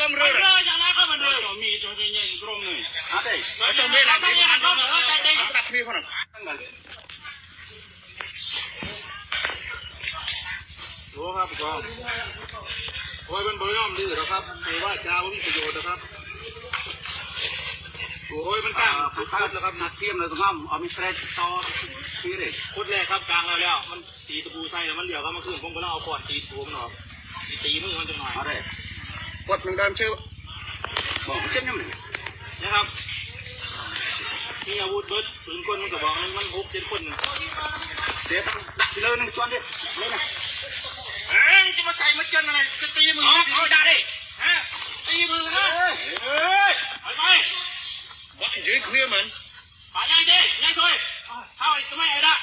ก็มันเรืออย่างนั้นก็มันเรือมีตัวใหญ่กลมเลยอะไรตัวเบี้ยอะไรตัวใหญ่กลมใจดีตัดมีคนรู้ครับผู้กองโอ้ยมันเบอร์ย่อมดื้อนะครับถือว่าจ้ามีประโยชน์นะครับโอ้ยมันกลางสุดท้ายแล้วครับนักเทียมเลยต้องห้ามเอามีสเตรทต่อทีเลยคุดแรกครับกลางแล้วมันตีตะปูใส่แล้วมันเหลี่ยวเข้ามาขึ้นผมก็ต้องเอาขวดตีตะปูมันออกตีมือมันจะหน่อยอะไรกดหนึ่งเดินชื่อบอกเช่นนี้นะครับมีอาวุธเบิร์ดปืนกลมันกระบอกมัน6-7 คนเดี๋ยวดักไปเลยหนึ่งชวนดิเลยนะจะมาใส่มาเจนอะไรจะตีมือเอาได้ดิตีมือนะไปว่ายืนเคลียร์เหมือนป่ายังดียังช่วยเข้าอีกไม่ไอ้ละ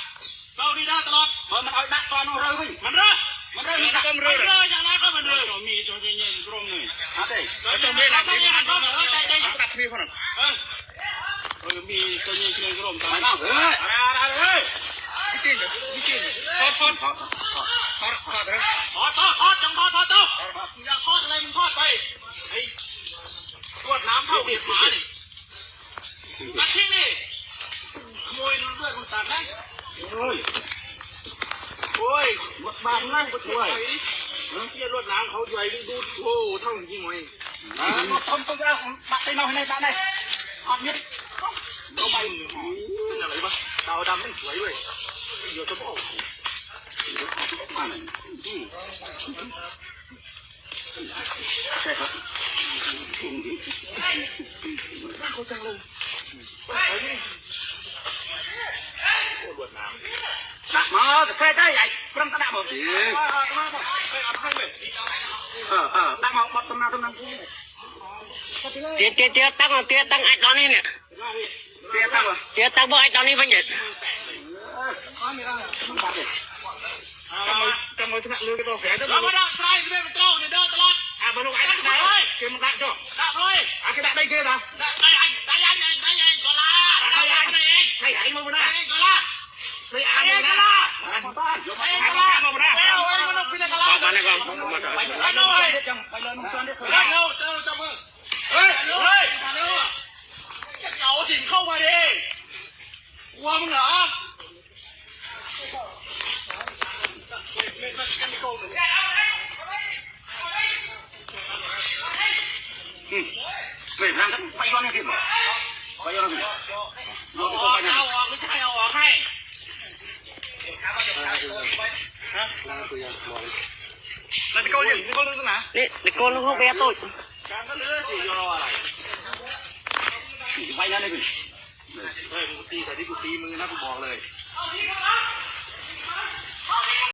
เข้าดีได้ตลอดมันเอาดักตอนเราวิ่งมันเรืออย่างนั้นก็มันเรือมีตัวใหญ่กลมเลยอะไรตัวเบี้ยอะไรตัวใหญ่กลมใจดีตัดมีคนมีตัวใหญ่กลมตายแล้วอะไรไม่จริงทอดจังทอดอยากทอดอะไรมึงทอดไปไอ้ตรวจน้ำเท่าเบียดหมาดิตัดทิ้งดิขโมยเลือดมึงตัดนะโอ้ยบางนั่งก็ช่วยเที่ยวรวดน้ำเขาใหญ่ดูโอ้เท่าจริงไหมต้มแล้วปักใส่นอนในตาได้อ่อนนิดเข้าไปเป็นอะไรวะดาวดำมันสวยเว้ยเดี๋ยวจะบอกใช่ครับเขาจังเลยรวดน้ำมาแต่ใส่ได้ใหญ่พร้อมกระดาษบอกตั้งมาบัดตำนานเตี้ยตั้งไอ้ตอนนี้เนี่ยเตี้ยตั้งบ่ไอ้ตอนนี้เพิ่งหยุดจำไว้ชนะเลยก็ต้องแฝงแล้วมาดักใส่ไม่เป็นเจ้าเดินตลอดมาลงไอ้ดักได้เกมมันดักจ้ะดักเลยกระดักได้เกมนะได้ยังก็ลาได้ยังให้ไอ้มาบ่ได้ก็ลาไม่อ่านเลยนะบ้านยกให้ก็ลามาบ่ได้แล้วไอ้มันต้องพิจารณาไปเลยก่อนไปเลยไปเลยมึงจวนได้เคยแล้วเจ้ามือเฮ้ยจะเก่าสิ่งเข้ามาดิกลัวมึงเหรอไม่ร่างกันไปย้อนให้ผิดหรอไปย้อนให้เอาออกหรือจะให้เอาออกให้นั่นโกยังนี่โกลึกนะนี่โกนลูกไปตุ้ยการก็เลือสิยออะไรไปนั่นเลยพี่เฮ้ยมึงตีใส่ที่กูตีมือนะกูบอกเลย